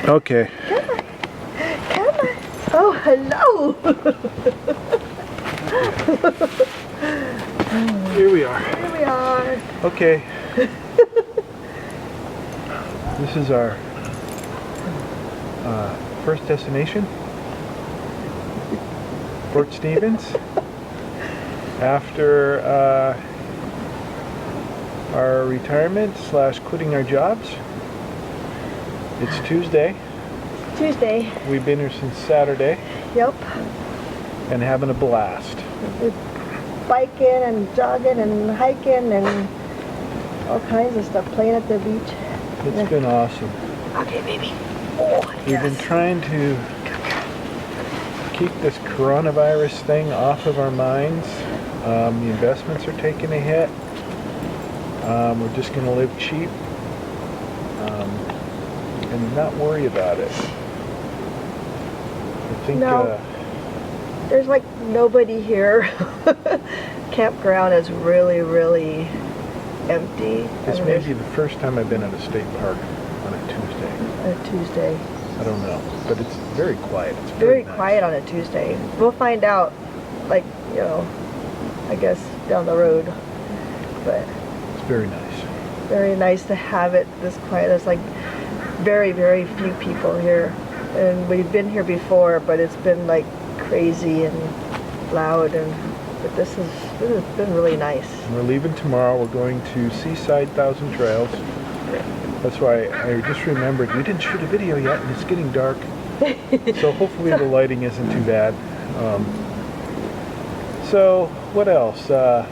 Okay. Come on. Come on. Oh, hello. Here we are. Here we are. Okay. This is our first destination, Fort Stevens. After our retirement / quitting our jobs. It's Tuesday. Tuesday. We've been here since Saturday Yep. and having a blast. We're biking and jogging and hiking and all kinds of stuff, playing at the beach. It's been awesome. Okay, baby. Oh, We've been trying to keep this coronavirus thing off of our minds. The investments are taking a hit. We're just going to live cheap and not worry about it. I think There's like nobody here. Campground is really, really empty. this may be the first time I've been at a state park on a Tuesday. I don't know, but it's very quiet. It's Very nice. quiet on a Tuesday. We'll find out, like, you know, I guess down the road. But It's very nice. very nice to have it this quiet. There's like very, very few people here. And we've been here before, but it's been like crazy and loud. But this has been really nice. We're leaving tomorrow. We're going to Seaside Thousand Trails. That's why I just remembered we didn't shoot a video yet, and it's getting dark. So hopefully the lighting isn't too bad. So what else? I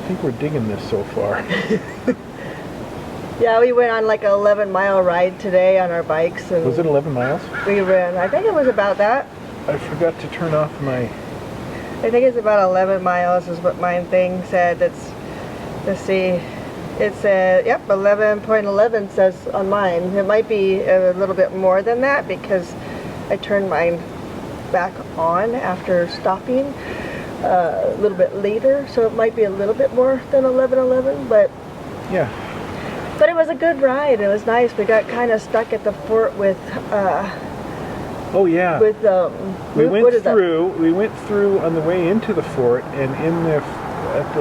think we're digging this so far. Yeah, we went on like an 11-mile ride today on our bikes. And Was it 11 miles? we ran, I think it was about that. I forgot to turn off my... I think it's about 11 miles is what my thing said. Let's see. It said, yep, 11.11 says on mine. It might be a little bit more than that because I turned mine back on after stopping a little bit later. So it might be a little bit more than 11.11, but Yeah. it was a good ride. It was nice. We got kind of stuck at the fort with Oh yeah. We what is that? We went through on the way into the fort, and at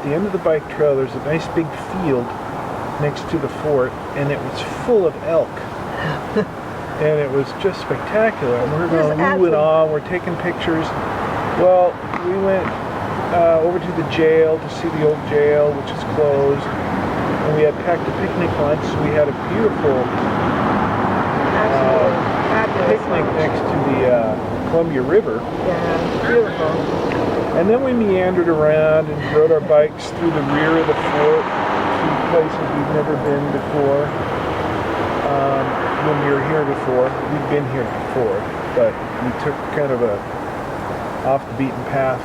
the end of the bike trail, there's a nice big field next to the fort, and it was full of elk. And it was just spectacular. And we're going ooh and ah. We're taking pictures. Well, we went over to the jail to see the old jail, which is closed. And we had packed a picnic lunch. So we had a beautiful picnic next to the Columbia River. Yeah, beautiful. And then we meandered around and rode our bikes through the rear of the fort to places we've never been before. When we were here before, we'd been here before, but we took kind of a off the beaten path,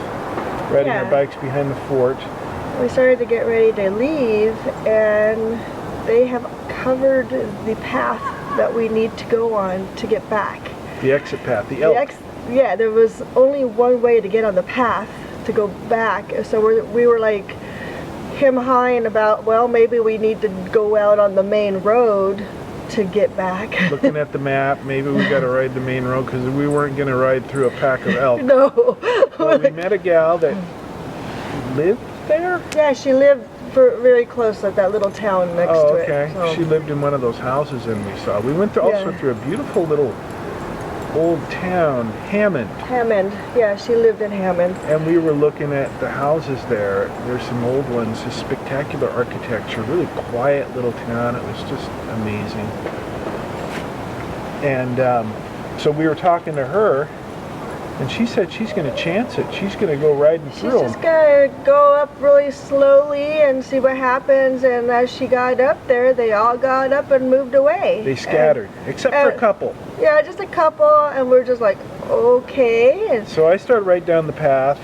riding our bikes behind the fort. We started to get ready to leave, and they have covered the path that we need to go on to get back. The exit path, the elk. Yeah, there was only one way to get on the path to go back, so we were like hem-hawing about, well, maybe we need to go out on the main road to get back. Looking at the map, maybe we got to ride the main road because we weren't going to ride through a pack of elk. No. Well, we met a gal that lived there? Yeah, she lived very close at that little town next to it. Oh, okay. So. She lived in one of those houses, and we saw. We went also through a beautiful little old town, Hammond. Hammond, yeah, she lived in Hammond. And we were looking at the houses there. There's some old ones, just spectacular architecture, really quiet little town. It was just amazing. And so we were talking to her, and she said she's going to chance it. She's going to go riding through them. She's just going to go up really slowly and see what happens. And as she got up there, they all got up and moved away. They scattered, except for a couple. Yeah, just a couple, and we're just like, okay. And so I started right down the path.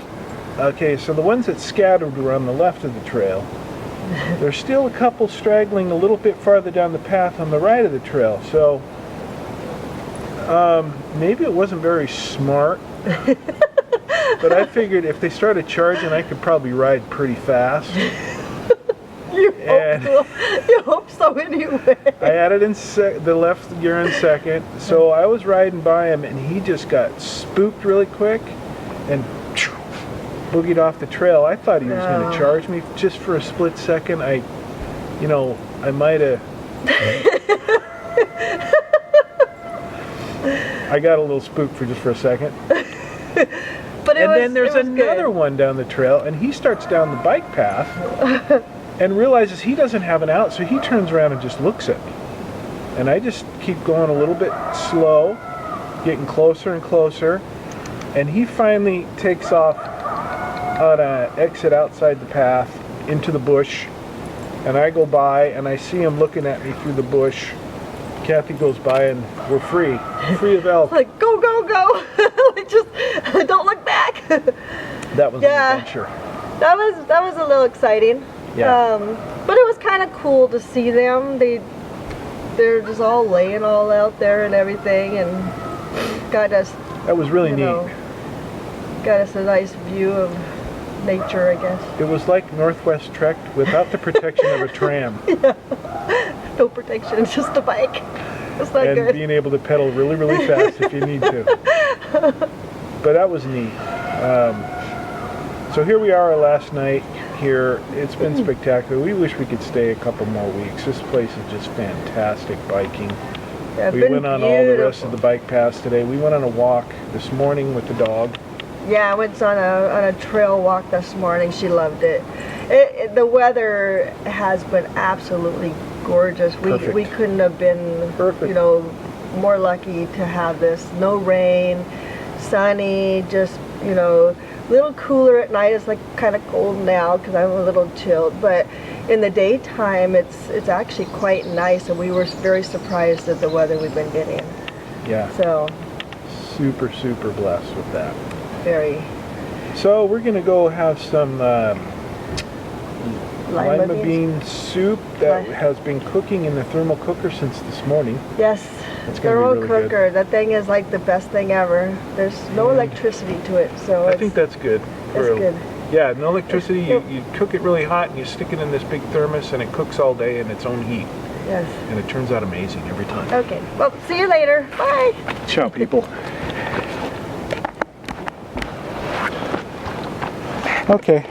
Okay, so the ones that scattered were on the left of the trail. There's still a couple straggling a little bit farther down the path on the right of the trail. So maybe it wasn't very smart. But I figured if they started charging, I could probably ride pretty fast. You hope so anyway. I had had it in the left gear in second. So I was riding by him, and he just got spooked really quick, and boogied off the trail. I thought he was going No. to charge me just for a split second. I might have. I got a little spooked for just for a second. But And then there's it was another good. one down the trail, and he starts down the bike path and realizes he doesn't have an out, so he turns around and just looks at me. And I just keep going a little bit slow, getting closer and closer, and he finally takes off on an exit outside the path into the bush, and I go by and I see him looking at me through the bush. Kathy goes by and we're free of elk. Like, go, go, go. Like, just don't look back. That was Yeah. an adventure. That was a little exciting. Yeah. But it was kind of cool to see them. They're just all laying all out there and everything, and got us, That was really you neat. know, got us a nice view of nature, I guess. It was like Northwest Trek without the protection of a tram No protection, just a bike. It's not and good. being able to pedal really, really fast if you need to. But that was neat. So here we are, our last night here. It's been spectacular. We wish we could stay a couple more weeks. This place is just fantastic biking. Yeah, it's We been went on all the rest of beautiful. the bike paths today. We went on a walk this morning with the dog. Yeah, I went on a trail walk this morning. She loved it. The weather has been absolutely gorgeous. Perfect. We couldn't have been, Perfect. more lucky to have this. No rain, sunny, just, a little cooler at night. It's like kind of cold now because I'm a little chilled, but in the daytime it's actually quite nice, and we were very surprised at the weather we've been getting. Yeah, So super, super blessed with that. very So we're going to go have some lima beans. bean soup that Li- has been cooking in the thermal cooker since this morning. Yes, It's gonna be thermal really good. cooker. That thing is like the best thing ever. There's no And electricity to it, so I it's, think that's good. it's good. Yeah, no electricity. Yep. You cook it really hot and you stick it in this big thermos and it cooks all day in its own heat. Yes. And it turns out amazing every time. Okay. Well, see you later. Bye. Ciao, people. Okay.